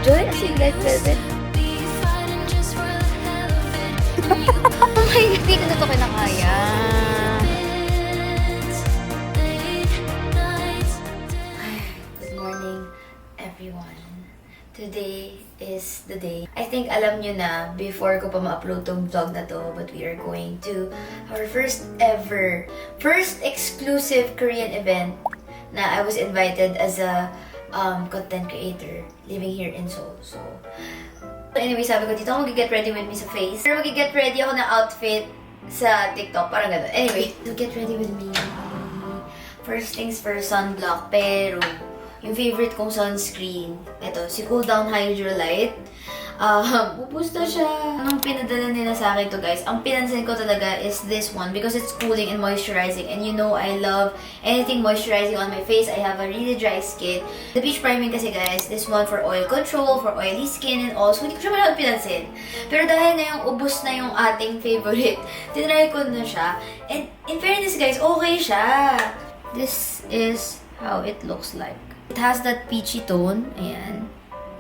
Joy as in Red Velvet. Ay, hindi ko na ito kinakaya. Good morning, everyone. Today is the day. I think alam nyo na before ko pa ma-upload tong vlog na to, but we are going to our first exclusive Korean event na I was invited as a content creator living here in Seoul. So, anyway, sabi ko dito ako mag-get ready with me sa face. Pero mag-get ready ako ng outfit sa TikTok, parang gano'n. Anyway, to get ready with me. First things first, sunblock. Pero, yung favorite kong sunscreen, ito, si Cool Down Hydrolite. Pupusta siya. Nung pinadala nila sa akin to guys, ang pinansin ko talaga is this one because it's cooling and moisturizing. And you know, I love anything moisturizing on my face. I have a really dry skin. The Peach Priming kasi guys, this one for oil control, for oily skin and all. So, hindi ko siya malamang pinansin. Pero dahil na yung ubos na yung ating favorite, tinry ko na siya. And in fairness guys, okay siya. This is how it looks like. It has that peachy tone. Ayan.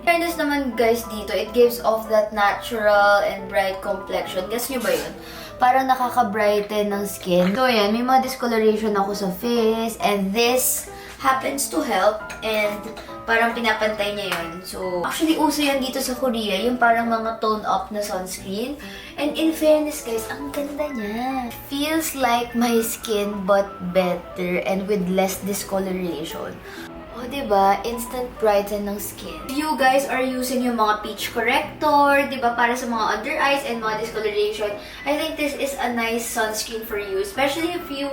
Fairness naman guys dito, it gives off that natural and bright complexion. Guess nyo ba yun? Parang nakaka-brighten ng skin. So ayan, may mga discoloration ako sa face. And this happens to help. And parang pinapantay niya yun. So, actually uso yan dito sa Korea. Yung parang mga tone up na sunscreen. And in fairness guys, ang ganda niya. Feels like my skin but better and with less discoloration. O, diba? Instant brighten ng skin. If you guys are using yung mga peach corrector, diba? Para sa mga under eyes and mga discoloration, I think this is a nice sunscreen for you. Especially if you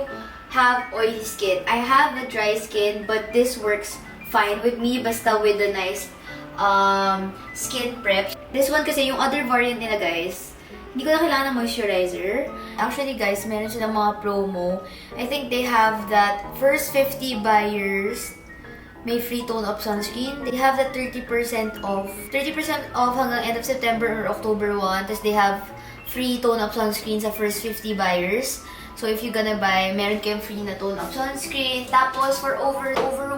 have oily skin. I have a dry skin, but this works fine with me. Basta with a nice skin prep. This one kasi, yung other variant nila guys, hindi ko na kailangan ng moisturizer. Actually guys, meron silang mga promo. I think they have that first 50 buyers may free tone-up sunscreen. They have that 30% off. 30% off hanggang end of September or October 1. Tapos they have free tone-up sunscreen sa first 50 buyers. So if you're gonna buy, meron kayong free na tone-up sunscreen. Tapos for over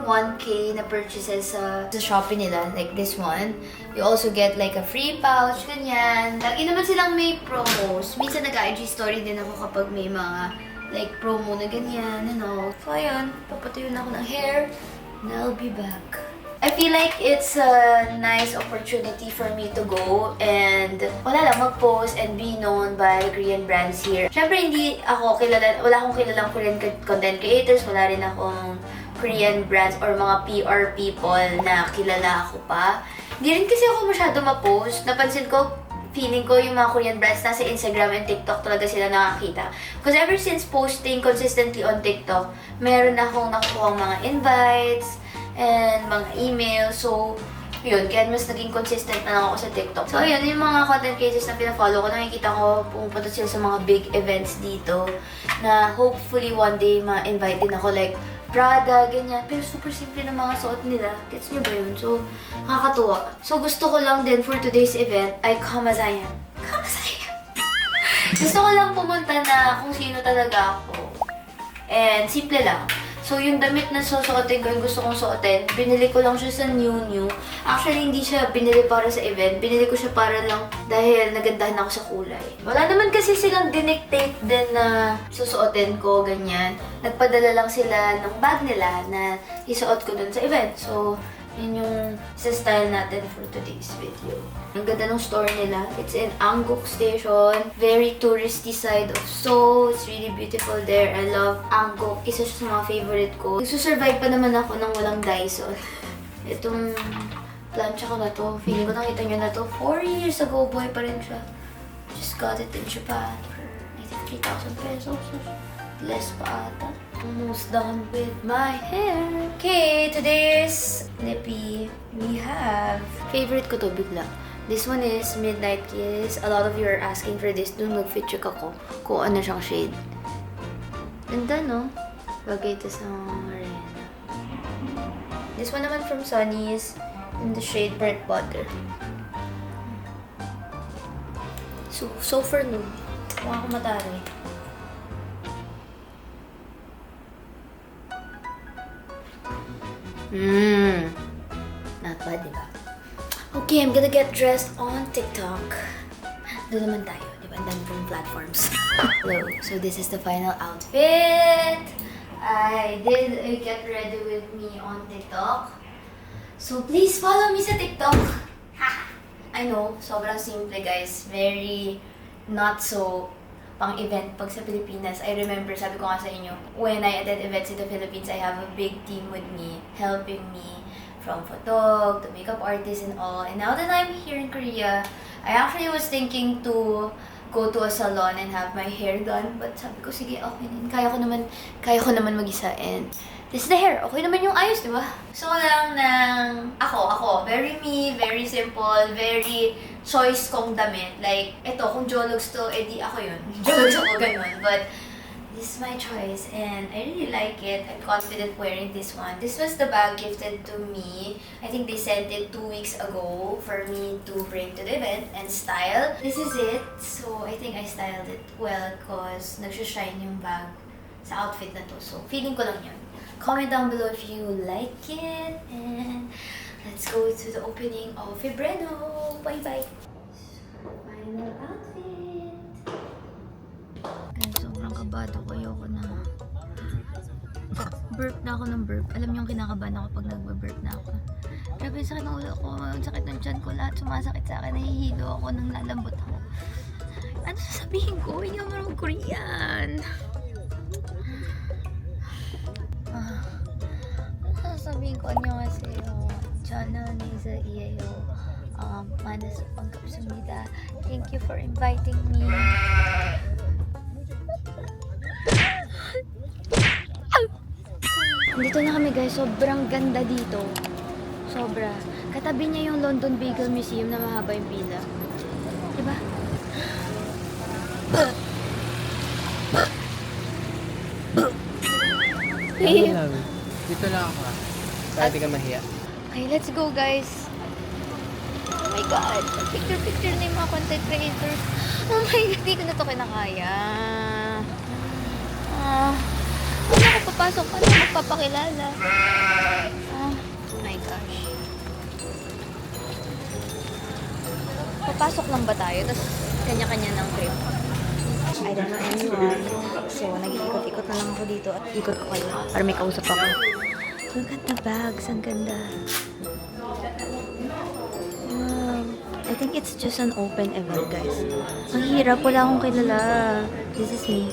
1K na purchases sa Shopee nila, like this one, you also get like a free pouch, ganyan. Lagi naman silang may promos. Minsan nag-IG story din ako kapag may mga like promo na ganyan, ano. So ayun, papatuyo na ako ng hair. And I'll be back. I feel like it's a nice opportunity for me to go and wala lang, mag-post and be known by Korean brands here. Siyempre, wala akong kilalang Korean content creators, wala rin akong Korean brands or mga PR people na kilala ako pa. Hindi rin kasi ako masyado ma-post. Napansin ko, feeling ko yung mga Korean brands nasa Instagram and TikTok talaga sila nakakita. Because ever since posting consistently on TikTok, meron akong nakukuha mga invites and mga emails. So, yun. Kaya mas naging consistent na lang ako sa TikTok. So, yun. Yung mga content creators na pinafollow ko, nakikita ko pumupunta sila sa mga big events dito na hopefully one day ma-invite din ako. Like, Prada, ganyan. Pero super simple ng mga suot nila. Gets nyo ba yun? So, nakakatuwa. So, gusto ko lang din for today's event ay come as I am. Come as I am. Gusto ko lang pumunta na kung sino talaga ako. And simple lang. So, yung damit na susuotin ko, yung gusto kong suotin, binili ko lang siya sa New. Actually, hindi siya binili para sa event. Binili ko siya para lang dahil nagandahan ako sa kulay. Wala naman kasi silang dinictate din na susuotin ko, ganyan. Nagpadala lang sila ng bag nila na isuot ko dun sa event. So, yun yung style natin for today's video. Ang ganda ng store nila. It's in Angkok Station. Very touristy side of Seoul. It's really beautiful there. I love Angkok. Isa siya sa mga favorite ko. Nagsusurvive pa naman ako ng walang Dyson. Itong plancha ko na to. Feeling ko nakita nyo na to. 4 years ago, boy pa rin siya. Just got it in Japan for I think 3,000 pesos. Less pa ata. Almost done with my hair. Okay, today's lippy we have. Favorite ko to bigla. This one is Midnight Kiss. A lot of you are asking for this. Nung nag-fit check ako kung ano siyang shade. Ganda, no? Bagay ito sa arena. This one naman from Sunny is in the shade Burnt Butter. So for noon. Mukha ko mataray. Not bad, diba? Okay, I'm gonna get dressed on TikTok. Doon naman tayo, di ba? Ang dami pong platforms. Hello, so this is the final outfit. I did a get ready with me on TikTok. So please follow me sa TikTok. I know, sobrang simple guys. Very not so pang-event pag sa Pilipinas. I remember, sabi ko nga sa inyo, when I attend events in the Philippines, I have a big team with me, helping me from photog to makeup artist and all. And now that I'm here in Korea, I actually was thinking to go to a salon and have my hair done. But sabi ko, sige, okay din. Kaya ko naman mag-isa. And this is the hair. Okay naman yung ayos, di ba? So lang ng ako. Very me, very simple, very choice kong damit. Like, eto, kung Jologs to, edi ako yun. Jologs ako, ganun. But this is my choice and I really like it. I'm confident wearing this one. This was the bag gifted to me. I think they sent it 2 weeks ago for me to bring to the event and style. This is it. So I think I styled it well because nagsushine yung bag sa outfit na to. So feeling ko lang yun. Comment down below if you like it and let's go to the opening of Febrero. Bye-bye! Final outfit! Guys, sobrang kabado ko. Ayoko na. Burp na ako ng burp. Alam niyo yung kinakabahan ako pag nagbe-burp na ako. Grabe, yung sakit ng ulo ko. Yung sakit ng tiyan ko. Lahat sumasakit sa akin. Nahihilo ako nang lalambot ako. Ano sasabihin ko? Hindi ako marunong Korean. Ano sasabihin ko? 안녕하세요. 저는 이세이에요. 만나서 반갑습니다. Thank you for inviting me. Dito na kami guys, sobrang ganda dito. Sobra. Katabi niya yung London Bagel Museum na mahaba yung pila. Diba? Dito lang ako. Pwede ka mahiya. Okay, let's go guys. Oh my god, picture na yung mga content creators. Oh my god, di ko na to kinakaya. Paano ako papasok? Paano ako magpapakilala? Oh my gosh. Papasok lang ba tayo? Tapos kanya-kanya ng trip. I don't know anyone. So, nag-iikot-ikot na lang ako dito at ikot ko kayo para may kausap ako. Look at the bags. Ang ganda. Wow. I think it's just an open event, guys. Ang hirap. Wala akong kilala. This is me.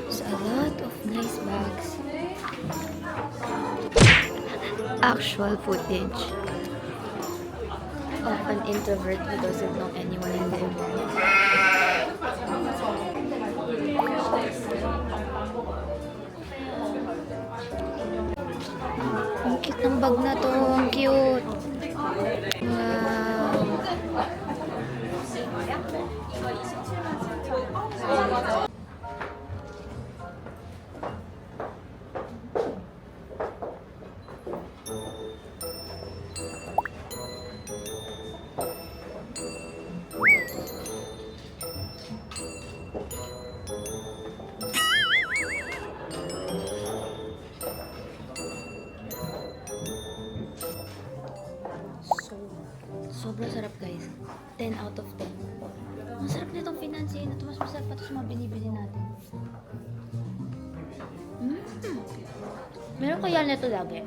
There's a lot of nice bags. Actual footage of an introvert who doesn't know anyone in the event. Ang cute ng bag na to. Ang cute. Wow. Sobrang sarap guys. 10 out of 10. Ang sarap nitong finansiya na ito. Mas masarap pa ito sa mga binibili natin. Meron kaya nito lagi.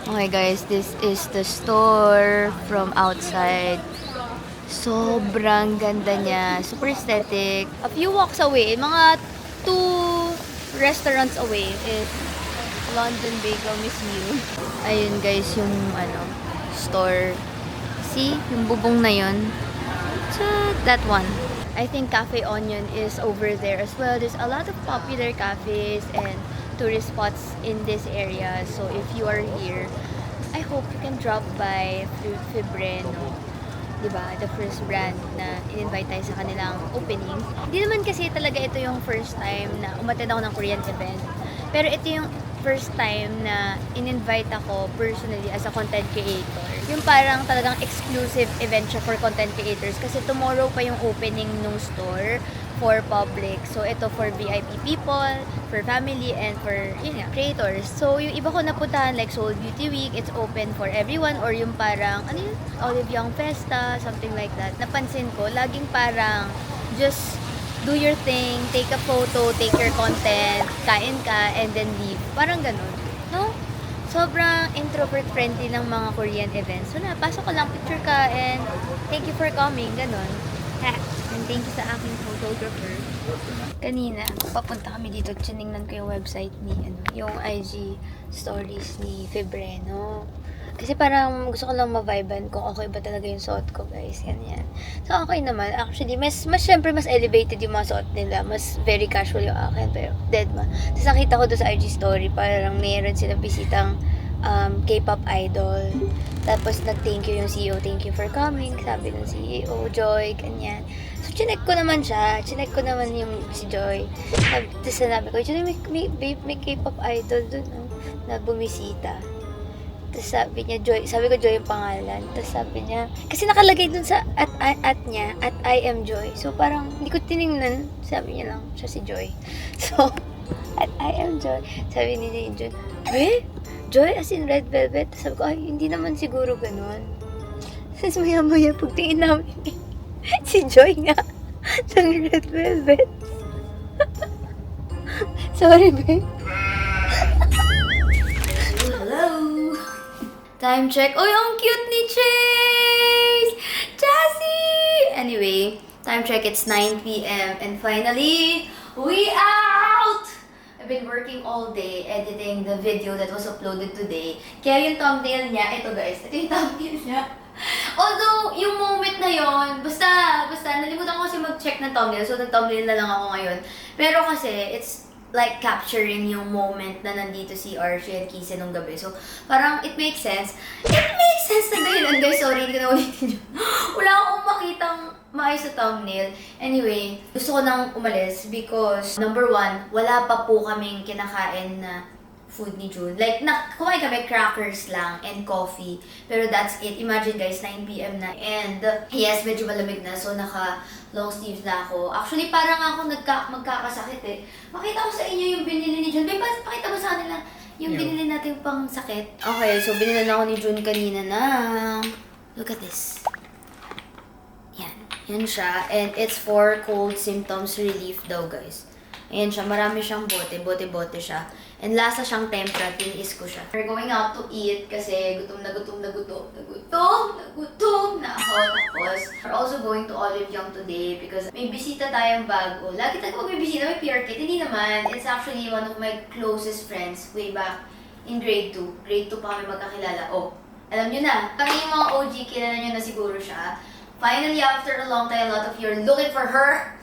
Okay guys, this is the store from outside. Sobrang ganda niya. Super aesthetic. A few walks away, mga 2 restaurants away is London Bagel Museum. Ayun guys, yung store. See? Yung bubong na yun. So, that one. I think Cafe Onion is over there as well. There's a lot of popular cafes and tourist spots in this area. So, if you are here, I hope you can drop by Febrero. Diba? The first brand na in-invite tayo sa kanilang opening. Hindi naman kasi talaga ito yung first time na umattend ako ng Korean event. Pero ito yung first time na in-invite ako personally as a content creator yung parang talagang exclusive event siya for content creators kasi tomorrow pa yung opening ng store for public. So, ito for VIP people, for family, and for, yun nga, creators. So, yung iba ko napuntahan, like Seoul Beauty Week, it's open for everyone, or yung parang, ano yun, Olive Young Festa, something like that. Napansin ko, laging parang, just do your thing, take a photo, take your content, kain ka, and then leave. Parang ganun. No? Sobrang introvert-friendly ng mga Korean events. Wala, pasok ko lang, picture ka, and thank you for coming, ganun. And thank you sa aking photographer. Kanina, papunta kami dito, tinignan ko yung website ni, yung IG stories ni Febreno. Kasi parang gusto ko lang ma-viban kung okay ba talaga yung suot ko, guys. Ganyan. So, okay naman. Actually, syempre, mas elevated yung mga suot nila. Mas very casual yung akin. Pero, dead ma. Tapos nakita ko doon sa IG story, parang mayroon silang bisitang K-pop idol. Tapos, nag-thank you yung CEO. Thank you for coming. Sabi ng CEO, Joy, ganyan. So, chinek ko naman siya. Chinek ko naman yung si Joy. Tapos, sinabi ko, Joy, may K-pop idol doon, no? Na bumisita. Tapos sabi niya, Joy, sabi ko Joy yung pangalan. Tapos sabi niya, kasi nakalagay dun sa at niya, at I am Joy. So parang, hindi ko tinignan, sabi niya lang, siya si Joy. So, at I am Joy. Sabi ni Jun, Joy as in Red Velvet. Tapos sabi ko, ay, hindi naman siguro ganun. Tapos maya-maya, pagtingin namin, si Joy nga, ng Red Velvet. Sorry, babe. Hello! Time check. Oh, ang cute ni Chase! Jessie! Anyway, time check. It's 9 p.m. And finally, we out! I've been working all day editing the video that was uploaded today. Kaya yung thumbnail niya, ito guys, ito yung thumbnail niya. Although, yung moment na yon, basta, nalimutan ko kasi mag-check ng thumbnail. So, nag-thumbnail na lang ako ngayon. Pero kasi, it's like capturing yung moment na nandito si Archie and Kise nung gabi. So, parang it makes sense. It makes sense na dahilan, guys. Sorry, hindi ko na ulitin yun. Wala akong makitang maayos sa thumbnail. Anyway, gusto ko nang umalis because, number one, wala pa po kaming kinakain na food ni June. Like, kumain kami crackers lang and coffee. Pero that's it. Imagine guys, 9 p.m. na. And yes, medyo malamig na. So, naka long sleeves na ako. Actually, parang ako magkakasakit eh. Makita ko sa inyo yung binili ni June. Pakita mo sa kanila yung binili natin pang sakit. Okay, so binili na ako ni June kanina na. Look at this. Yan. Yan siya. And it's for cold symptoms relief daw, guys. Ayan siya. Marami siyang bote. Bote-bote siya. And lasa siyang tempra, tiniis ko siya. We're going out to eat kasi gutom na ako. Tapos, we're also going to Olive Young today because may bisita tayong bago. Lagi tayo may bisita, may PR kit. Hindi naman. It's actually one of my closest friends way back in grade 2. Grade 2 pa kami magkakilala. Oh, alam nyo na. Parang yung mga OG, kilala nyo na siguro siya. Finally, after a long time, a lot of you are looking for her.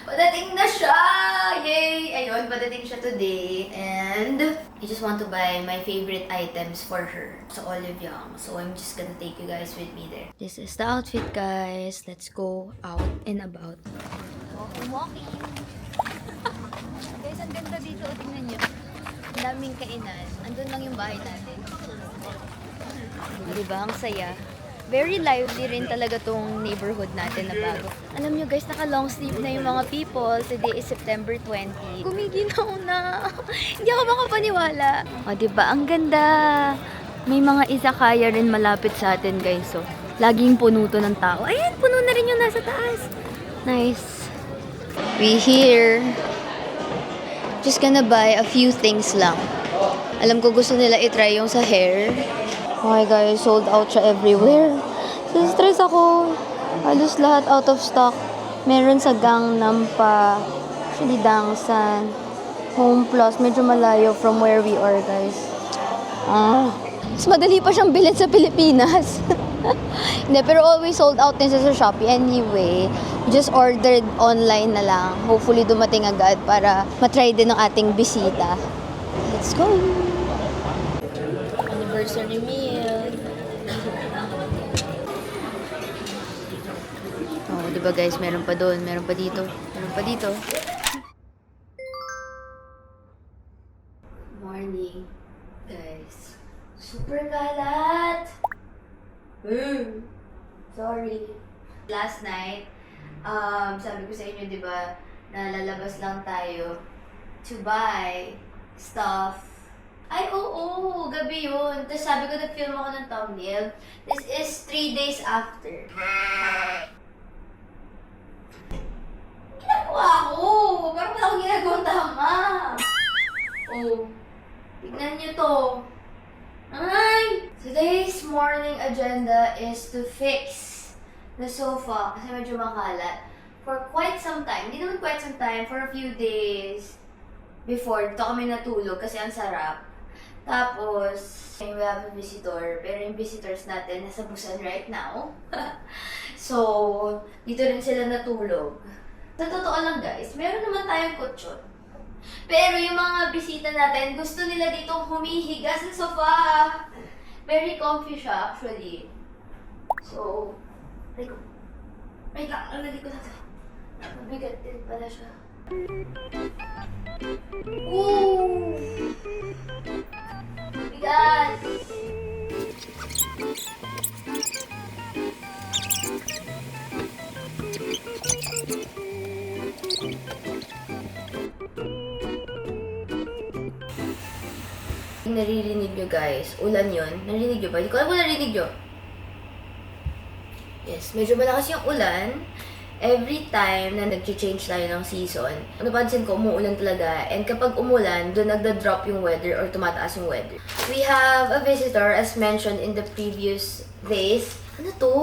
Padating na siya! Yay! Ayun, padating siya today. And I just want to buy my favorite items for her sa Olive Young. So I'm just gonna take you guys with me there. This is the outfit, guys. Let's go out and about. Walking. Guys, ang ganda dito. Tingnan nyo. Ang daming kainan. Andun lang yung bahay natin. Diba? Ang saya. Very lively rin talaga tong neighborhood natin na bago. Alam nyo guys, naka-long sleeve na yung mga people. Today is September 20. Gumiginaw na. Hindi ako makapaniwala. O, diba? Ang ganda. May mga izakaya rin malapit sa atin guys. So, laging puno to ng tao. Ayan, puno na rin yung nasa taas. Nice. We here. Just gonna buy a few things lang. Alam ko gusto nila itry yung sa hair. Okay guys, sold out siya everywhere. So, stress ako. Halos lahat out of stock. Meron sa Gangnam pa. Actually, Dangsan. Home Plus. Medyo malayo from where we are, guys. Mas madali pa siyang bilhin sa Pilipinas. Hindi, pero always sold out din siya sa Shopee. Anyway, just ordered online na lang. Hopefully, dumating agad para matry din ng ating bisita. Let's go! Anniversary meal. Oh, diba guys, meron pa doon, meron pa dito, meron pa dito. Morning, guys. Super kalat. Last night, sabi ko sa inyo, di ba, na lalabas lang tayo to buy stuff. Ay, oo, gabi yun. Tapos sabi ko, nag-film ako ng thumbnail. This is 3 days after. Ginagawa ko! Parang wala akong ginagawa tama. Oh, tignan niyo to. Ay! Today's morning agenda is to fix the sofa kasi medyo makalat. For quite some time, hindi naman quite some time, for a few days before, dito kami natulog kasi ang sarap. Tapos, we have a visitor, pero yung visitors natin nasa Busan right now. So, dito rin sila natulog. Sa totoo lang guys, meron naman tayong kutsyon. Pero yung mga bisita natin, gusto nila ditong humihiga sa sofa. Very comfy siya actually. So, ay lang, alali ko na to. Mabigat din pala siya. Ooh! Bigat! Naririnig nyo guys, ulan yun. Narinig nyo ba? Hindi ko alam kung narinig nyo. Yes, medyo malakas yung ulan. Every time na nag-change tayo ng season, napansin ko, umuulan talaga. And kapag umulan, doon nagda-drop yung weather or tumataas yung weather. We have a visitor as mentioned in the previous days. Ano to?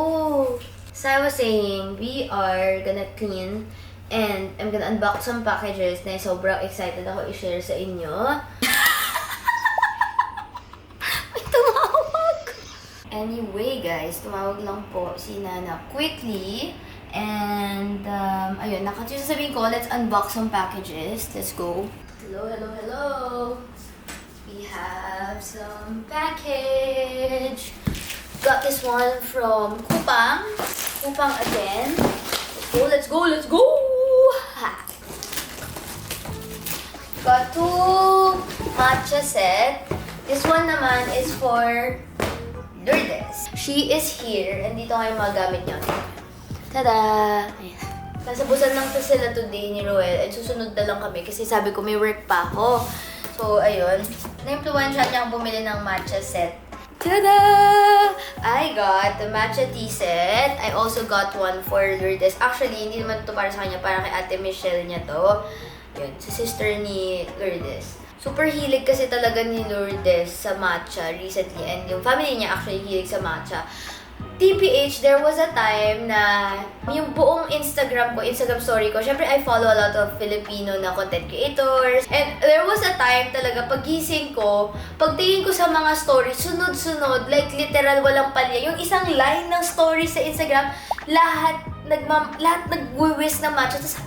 So I was saying, we are gonna clean and I'm gonna unbox some packages na sobrang excited ako i-share sa inyo. May tumawag! Anyway guys, tumawag lang po si Nana quickly. And, ayun, sasabihin ko, let's unbox some packages. Let's go. Hello, hello, hello. We have some package. Got this one from Coupang. Coupang again. Let's go, let's go, let's go! Ha. Got two matcha set. This one naman is for Lourdes. She is here, and dito kayo magamit niya. Tada! Ayan. Nasa Busan lang to sila today ni Roel. And susunod na lang kami kasi sabi ko may work pa ako. So, ayun. Na-influensya niya akong bumili ng matcha set. Tada! I got the matcha tea set. I also got one for Lourdes. Actually, hindi naman to para sa kanya. Para kay Ate Michelle niya to. Yun, sa sister ni Lourdes. Super hilig kasi talaga ni Lourdes sa matcha recently. And yung family niya actually hilig sa matcha. TPH, there was a time na yung buong Instagram story ko, syempre I follow a lot of Filipino na content creators. And there was a time talaga, pagising ko, pagtingin ko sa mga stories, sunod-sunod, like literal walang palya. Yung isang line ng stories sa Instagram, lahat nag-wish na matcha. Tapos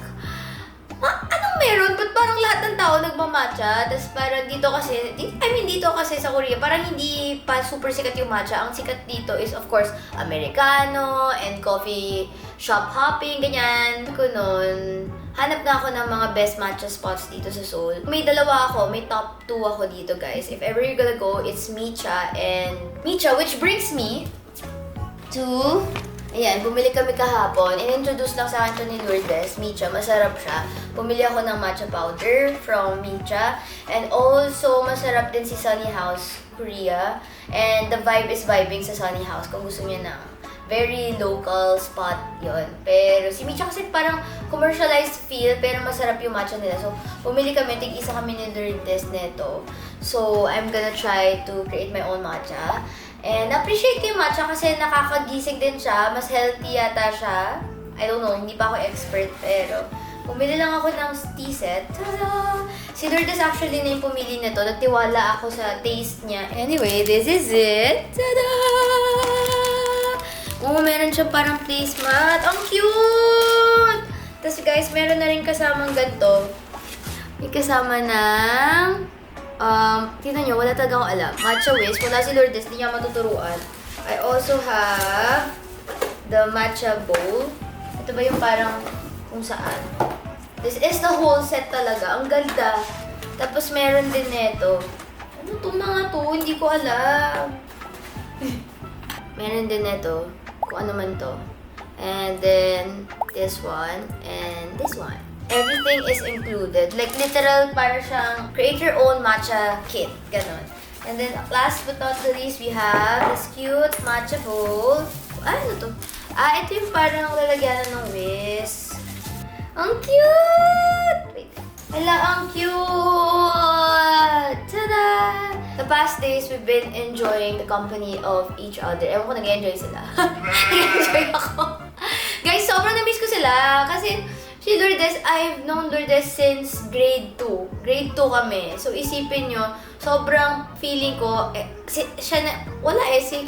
anong meron? Ba't parang lahat ng tao nagmamatcha? Tapos parang dito kasi sa Korea, parang hindi pa super sikat yung matcha. Ang sikat dito is of course, Americano and coffee shop hopping, ganyan. Ko noon, hanap na ako ng mga best matcha spots dito sa Seoul. May dalawa ako, may top 2 ako dito guys. If ever you're gonna go, it's Micha and Micha, which brings me to... Ayan, bumili kami kahapon. In-introduce lang sa akin to ni Lourdes, Micha. Masarap siya. Bumili ako ng matcha powder from Micha. And also, masarap din si Sunny House Korea. And the vibe is vibing sa Sunny House kung gusto niya ng very local spot yon. Pero si Micha kasi parang commercialized feel, pero masarap yung matcha nila. So, bumili kami. Tig-isa kami ni Lourdes neto. So, I'm gonna try to create my own matcha. And appreciate ko yung matcha kasi nakakagising din siya. Mas healthy yata siya. I don't know, hindi pa ako expert pero bumili lang ako ng tea set. Tada! Si Lourdes actually na yung pumili nito. Nagtiwala ako sa taste niya. Anyway, this is it. Tada! Oh, meron siyang parang placemat. Ang cute! Tapos guys, meron na rin kasamang ganito. May kasama ng... tignan nyo, wala talaga akong alam. Matcha whisk. Wala si Lourdes, hindi niya matuturuan. I also have the matcha bowl. Ito ba yung parang kung saan? This is the whole set talaga. Ang ganda. Tapos meron din neto. Ano itong mga to? Hindi ko alam. Meron din neto. Kung ano man to. And then, this one, and this one. Everything is included. Like, literal, para siyang create your own matcha kit. Ganon. And then, last but not the least, we have this cute matcha bowl. Ano to? Ito yung parang lalagyanan ng whisk. Ang cute! Wait. Hala, ang cute! Tada! The past days, we've been enjoying the company of each other. Ewan ko, nag-enjoy sila. Nag-enjoy ako. Guys, sobrang na-miss ko sila. Kasi, si Lourdes, I've known Lourdes since grade 2. Grade 2 kami. So, isipin nyo, sobrang feeling ko, siya na, wala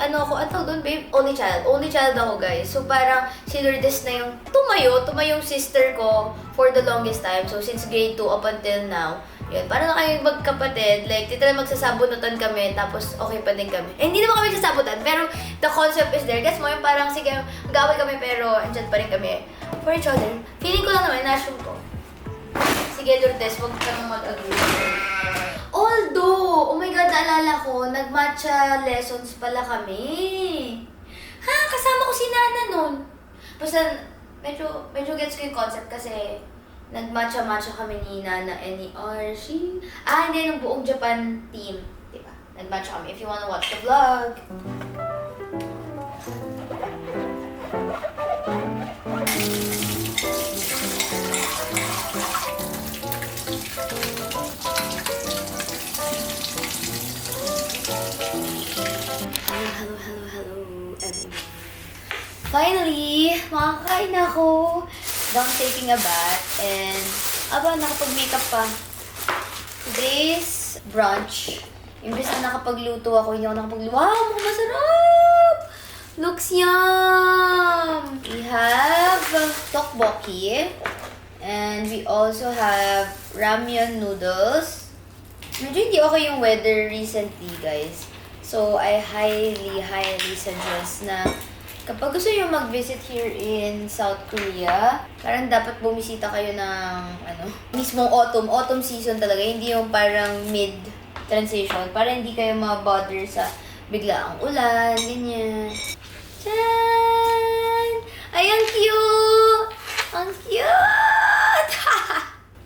ano ako, ang tawag doon, babe, only child. Only child ako, guys. So, parang si Lourdes na yung tumayong sister ko for the longest time. So, since grade 2 up until now, yun, parang na kayong magkapatid, like, titala magsasabunutan kami, tapos okay pa din kami. Hindi naman kami sasabutan, pero the concept is there. Guess mo, yung parang, sige, mag-away kami, pero andyan pa rin kami for each other. Feeling ko lang naman, na-assume ko. Sige, Lourdes, huwag kang mag-agree. Although, oh my God, naalala ko, nag-matcha lessons pala kami. Ha? Kasama ko si Nana nun. Basta, medyo gets ko yung concept kasi nag-matcha-matcha kami ni Nana and ni Archie. Hindi, ng buong Japan team. Diba? Nag-matcha kami. If you wanna watch the vlog. Hello, everyone. Finally, makakain na ako. Done taking a bath and nakapag-makeup pa. Today's brunch. Imbes na nakapagluto ako, hindi ako nakapagluto. Wow, mukhang masarap! Looks yum! We have tteokbokki. And we also have ramyeon noodles. Medyo hindi okay yung weather recently, guys. So, I highly suggest na kapag gusto nyo mag-visit here in South Korea, parang dapat bumisita kayo ng, mismong autumn season talaga, hindi yung parang mid-transition, para hindi kayo ma-bother sa biglaang ulan, ganyan. Tadaan! Ay, ang cute! Ang cute!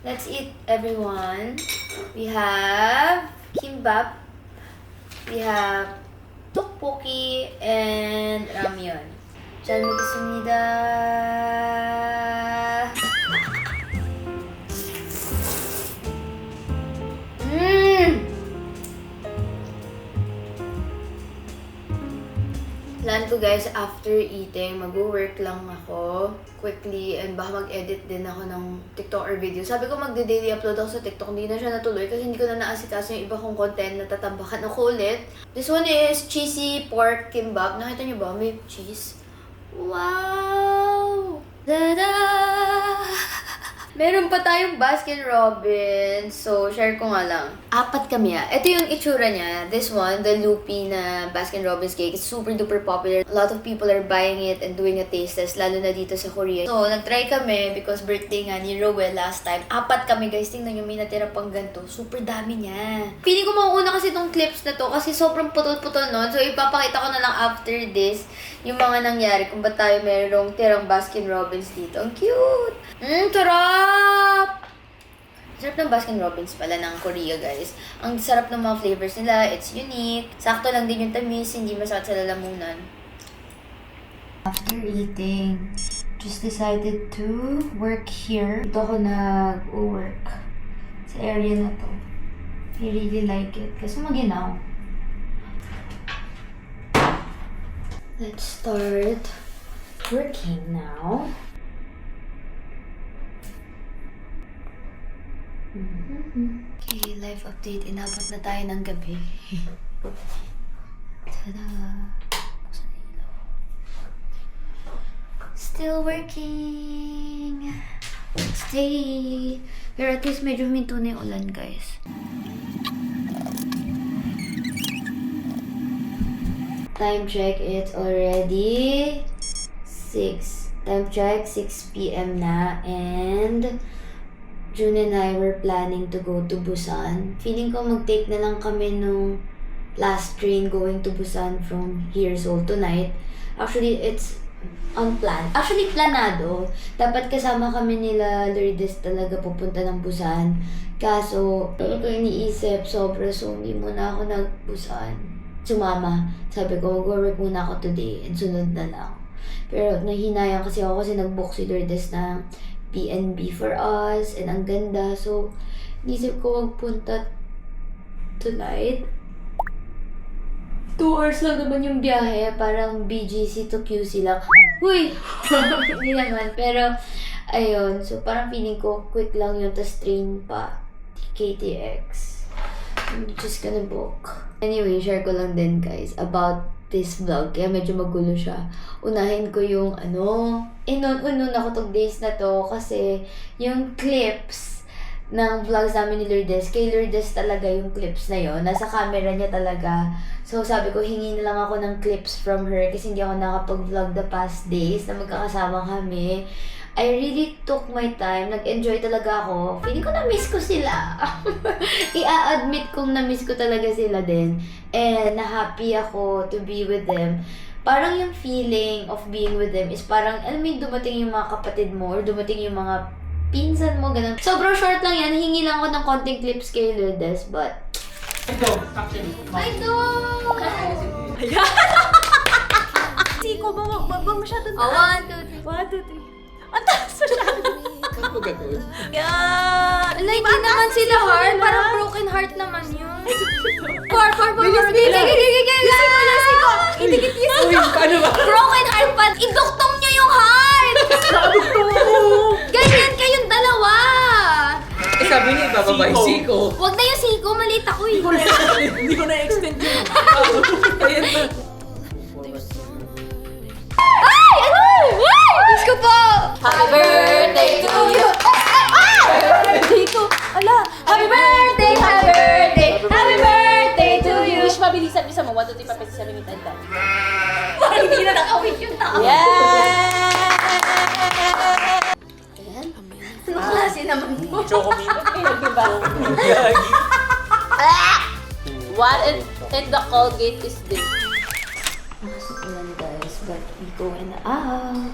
Let's eat, everyone. We have kimbap. We have tteokbokki and ramyeon. 잘 먹겠습니다. Plan ko, guys, after eating, mag-work lang ako quickly and baka mag-edit din ako ng TikTok or video. Sabi ko magde-daily upload ako sa TikTok, hindi na siya natuloy kasi hindi ko na naasikaso yung iba kong content na tatambakan ako ulit. This one is cheesy pork kimbap. Nakita niyo ba? May cheese. Wow! Tada! Meron pa tayong Baskin Robbins. So, share ko nga lang. 4 kami. Ito yung itsura niya. This one, the loopy na Baskin Robbins cake. It's super duper popular. A lot of people are buying it and doing a taste test, lalo na dito sa Korea. So, nag-try kami because birthday nga ni Rowell last time. 4 kami, guys. Tingnan nyo, may natira pang ganito. Super dami niya. Feeling ko mauuna kasi itong clips na to kasi sobrang putol-putol nun. So, ipapakita ko na lang after this yung mga nangyari kung ba't tayo merong tirang Baskin Robbins dito. Ang cute! Sarap! Sarap ng Baskin Robbins pala ng Korea, guys. Ang sarap ng mga flavors nila. It's unique. Sakto lang din yung tamis. Hindi masakit sa lalamunan. After eating, just decided to work here. Dito ako nag-work sa area na to. I really like it. Kasi maginaw. Let's start working now. Okay, life update. Inabot na tayo ng gabi. Tada! Still working! Next day! Pero at least medyo huminto na yung ulan, guys. Time check, it's already 6. Time check, 6 p.m. na. And June and I were planning to go to Busan. Feeling ko mag-take na lang kami nung last train going to Busan from here, Seoul tonight. Actually, it's unplanned. Actually, planado. Dapat kasama kami nila Lourdes talaga pupunta ng Busan. Kaso, ano ko iniisip, sobra, so hindi muna ako nag-Busan. Sumama. Sabi ko, mag-work muna ako today and sunod na lang. Pero nahinayang kasi ako kasi nag-book si Lourdes ng PNB for us and ang ganda. So, inisip ko magpunta tonight. 2 hours lang naman yung biyahe. Parang BGC to QC lang. Uy! Hindi naman. Pero, ayun. So, parang feeling ko, quick lang yun. Tapos train pa. KTX. I'm just gonna book. Anyway, share ko lang din, guys, about this vlog. Kaya medyo magulo siya. Unahin ko yung, inon-unon ako tong days na to. Kasi, yung clips ng vlogs namin ni Lourdes, kay Lourdes talaga yung clips na yon. Nasa camera niya talaga. So, sabi ko, hingi na lang ako ng clips from her kasi hindi ako nakapag-vlog the past days na magkakasama kami. I really took my time. Nag-enjoy talaga ako. Feeling ko na-miss ko sila. I-admit kong na-miss ko talaga sila din. And na-happy ako to be with them. Parang yung feeling of being with them is parang, alam mo yung dumating yung mga kapatid mo or dumating yung mga pinsan mo, ganun. Sobrang short lang yan. Hingi lang ako ng konting clips kay Lourdes, but... I don't! Siko, bang masyadong Oh, taas. 1, 2, 3. 1, 2, 3. Ang taas masyado. Saan mo gagawin? Yan. Ala, hindi naman sila heart. Parang broken heart naman yun. Heart. Idikit yun. Uy, paano ba? Broken heart pa. Iduktong niyo yung heart! Nakadugtong mo. Ganyan kayong dalawa! Eh, sabi niya, ibababay siko. Huwag na yung siko, maliit ako eh. Hindi ko na-extend yun. Ayan na. Ay! Ano? Ay! Diyos ko po! Happy birthday to you. Birthday ko. Ala. Happy birthday! Happy birthday! Happy birthday to you! Wish mabilisan. Bisa mo. 1, 2, 3, papel sa limit and done. Parang hindi na nakawit yung tao. Yeah. Ayan. Anong klase naman mo? Chocomino. Diba? What in the Colgate is this? Masok ulan, guys, but we going out.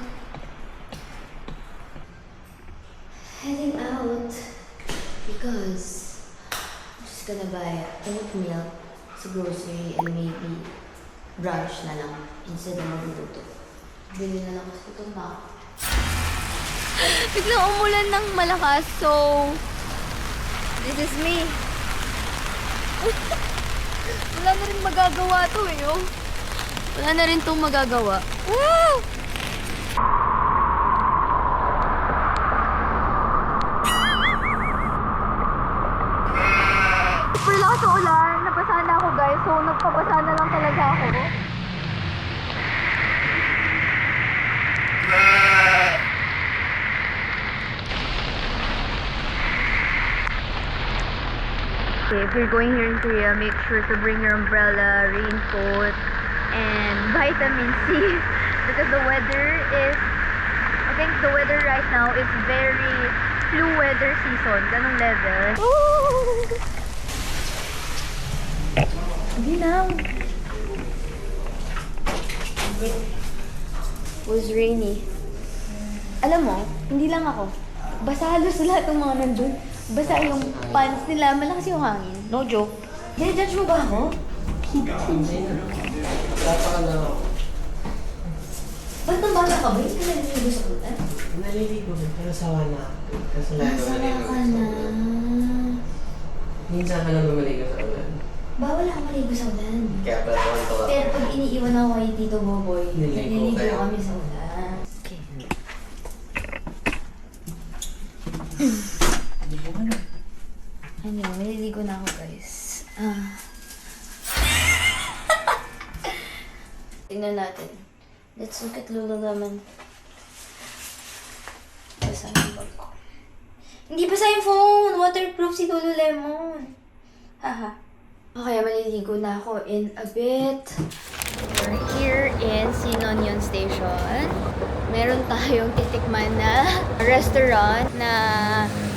Heading out because I'm just gonna buy oatmeal sa grocery and maybe brunch na lang instead na magluluto. Bili na lang kasi itong mac. Biglang umulan ng malakas, so this is me. Wala na rin magagawa to eh, oh. Wala na rin itong magagawa. Woo! Super lakas ng ulan. Napasa na ako, guys. So, nagpapasa na lang talaga ako. Okay, if you're going here in Korea, make sure to bring your umbrella, raincoat, and vitamin C because the weather is, I think the weather right now is very flu weather season, ganong level. Hindi na. It was rainy. Alam mo, hindi lang ako. Basa halos lahat ng mga nandun. Basa yung pants nila, malakas yung hangin. No joke. Judge mo ba ako? Napaka na ako. Ba't nang bata ka ba? Hindi ka naliligo sa kutan? Naliligo na, pero sawa na ako. Kasi lagi Sawa maligo ka sa na. ulan. Minsan ka lang maligo sa ulan. Bawal ako maligo sa ulan. Kaya pala ako ito. Pero pag iniiwan ako kay Tito Boboy, Nililigo naliligo kayo. kami sa ulan. Okay. Ano, naliligo na ako, guys. Tingnan natin. Let's look at Lululemon. Basa yung bag ko. Hindi basa yung phone! Waterproof si Lululemon. Haha. Okay, maliligo na ako in a bit. We're here in Sinonion Station. Meron tayong titikman na restaurant na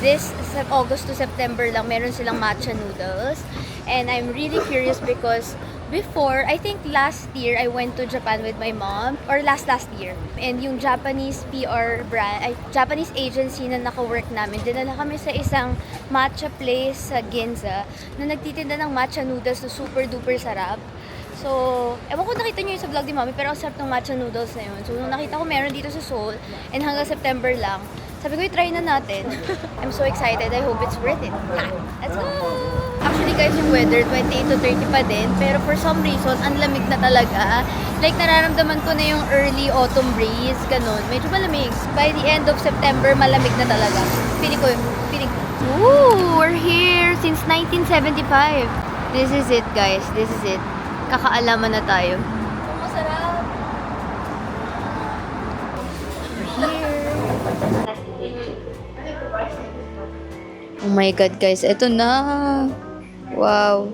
this August to September lang meron silang matcha noodles. And I'm really curious because Before, I think last year, I went to Japan with my mom. Or last year. And yung Japanese PR brand, Japanese agency na naka-work namin, dinala kami sa isang matcha place sa Ginza na nagtitinda ng matcha noodles na super duper sarap. So, ewan ko nakita nyo yung sa vlog ni Mami, pero ang sarap ng matcha noodles na yun. So, nung nakita ko meron dito sa Seoul, and hanggang September lang, sabi ko, i-try na natin. I'm so excited. I hope it's worth it. Let's go! Actually, guys, yung weather, 28 to 30 pa din. Pero for some reason, ang lamig na talaga. Like, nararamdaman ko na yung early autumn breeze, ganun. Medyo malamig. By the end of September, malamig na talaga. Feeling ko. Ooh, we're here since 1975. This is it, guys. This is it. Kakaalaman na tayo. Masarap! Oh my God, guys. Ito na. Wow.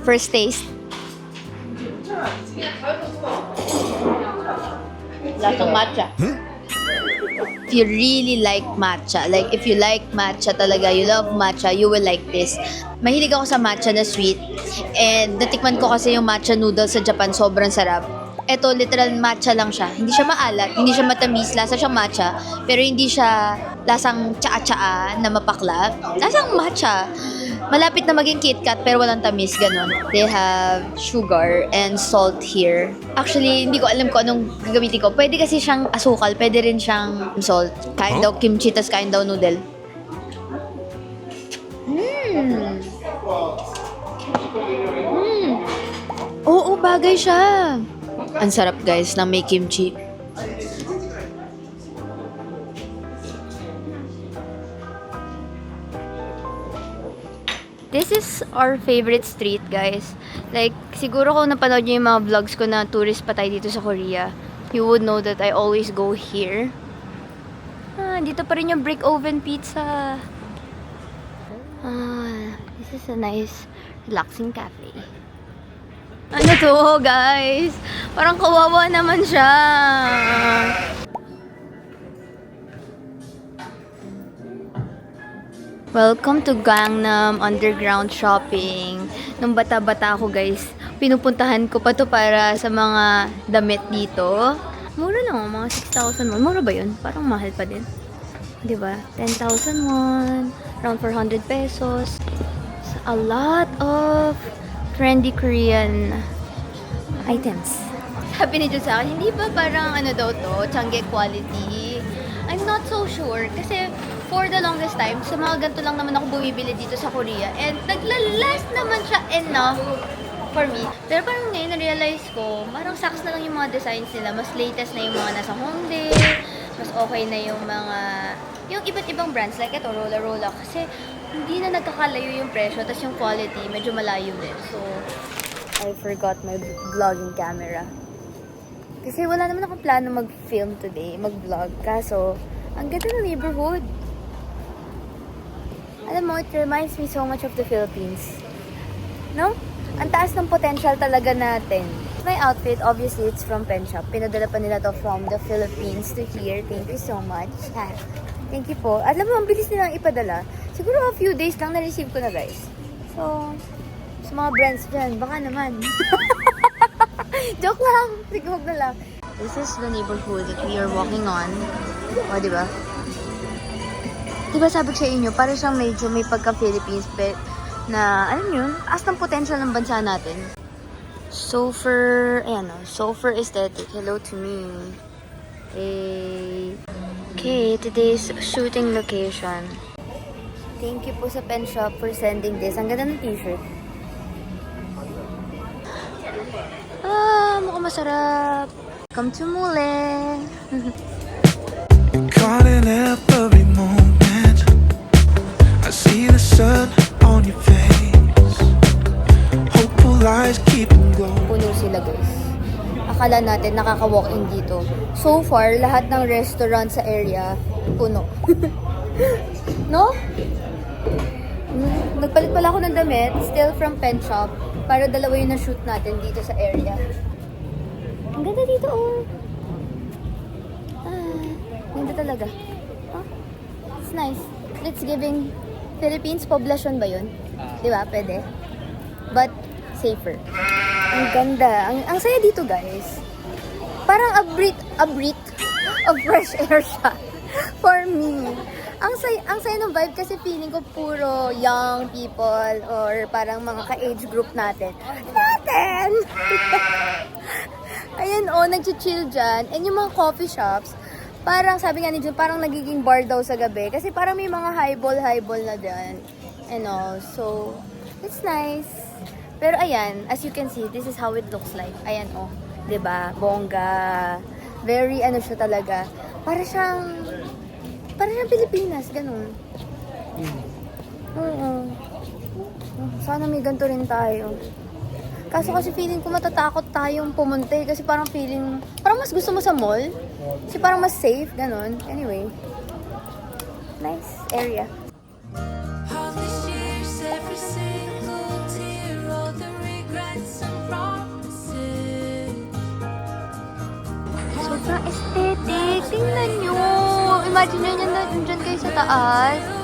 First taste. Lasang matcha. If you really like matcha, like if you like matcha talaga, you love matcha, you will like this. Mahilig ako sa matcha na sweet. And natikman ko kasi yung matcha noodles sa Japan, sobrang sarap. Ito, literal matcha lang siya. Hindi siya maalat, hindi siya matamis, lasa siyang matcha. Pero hindi siya lasang tsaa-tsaa na mapakla. Lasang matcha. Malapit na maging KitKat pero walang tamis, ganun. They have sugar and salt here. Actually, hindi ko alam kung anong gagamitin ko. Pwede kasi siyang asukal, pwede rin siyang salt. Kain daw kimchi, tas kain daw noodle. Oo, bagay siya. Ang sarap, guys, ng may kimchi. This is our favorite street, guys. Like, siguro kung napanood nyo yung mga vlogs ko na tourist pa tayo dito sa Korea, you would know that I always go here. Dito pa rin yung brick oven pizza. This is a nice, relaxing cafe. Ano to, guys? Parang kawawa naman siya. Welcome to Gangnam Underground Shopping. Nung bata-bata ako, guys, pinupuntahan ko pa to para sa mga damit dito. Mura lang, mga 6,000 won. Mura ba yun? Parang mahal pa din. Diba? 10,000 won. Around 400 pesos. It's a lot of trendy Korean items. Sabi ni Jun sa akin, hindi ba parang ano daw to, Changgye quality? I'm not so sure. Kasi for the longest time, sa mga ganito lang naman ako bumibili dito sa Korea. And naglalast naman siya enough for me. Pero parang ngayon na-realize ko, parang saks na lang yung mga designs nila. Mas latest na yung mga nasa Hongdae. Mas okay na yung mga, yung iba't ibang brands. Like ito, Rola. Kasi hindi na nagkakalayo yung presyo. Tapos yung quality, medyo malayo din. So, I forgot my vlogging camera. Kasi wala naman akong plano mag-film today, mag-vlog. Kaso, ang ganda ng neighborhood. Alam mo, it reminds me so much of the Philippines. No? Ang taas ng potential talaga natin. My outfit, obviously, it's from Penshop. Pinadala pa nila to from the Philippines to here. Thank you so much. Thank you po. Alam mo, ang bilis nilang ipadala. Siguro a few days lang na-receive ko na, guys. So, sa mga brands dyan, baka naman. Joke lang. Sige, huwag na lang. This is the neighborhood that we are walking on. O, diba? Diba sabi ko sa inyo, para siyang medyo may pagka-Philippines, na, alam nyo, as ng potential ng bansa natin. Sofer, ayan o, Sofer Aesthetic. Hello to me. Okay, today's shooting location. Thank you po sa Penshop for sending this. Ang ganda ng t-shirt. Mukhang masarap. Come to Mule. Caught in every moment. I see the sun on your face. Hopeful eyes keep them glowing. Puno sila, guys. Akala natin nakaka-walk-in dito. So far, lahat ng restaurant sa area, puno. No? Nagpalit pala ako ng damit, still from Penshop, para dalawa yung na-shoot natin dito sa area. Ang ganda dito, oh. Ganda talaga. Oh, it's nice. It's giving Philippines, poblasyon ba yun? Di ba? Pwede. But, safer. Ang ganda. Ang saya dito, guys. Parang a breath of fresh air siya. For me. Ang saya ng vibe kasi feeling ko puro young people or parang mga ka-age group natin. Ayan nag-chill dyan. And yung mga coffee shops, parang sabi nga ni Jun, parang nagiging bar daw sa gabi. Kasi parang may mga highball na dyan. And all. So, it's nice. Pero ayan, as you can see, this is how it looks like. Ayan diba? Bongga. Very siya talaga. Para siyang Pilipinas, ganun. Oo. Sana may ganito rin tayo. Kaso kasi feeling ko matatakot tayong pumunta kasi parang mas gusto mo sa mall. Kasi parang mas safe, ganun. Anyway. Nice area. All these years, every single tear, all the regrets and promises. Sobrang aesthetic. Tingnan nyo. Imagine nyo dyan kayo sa taas.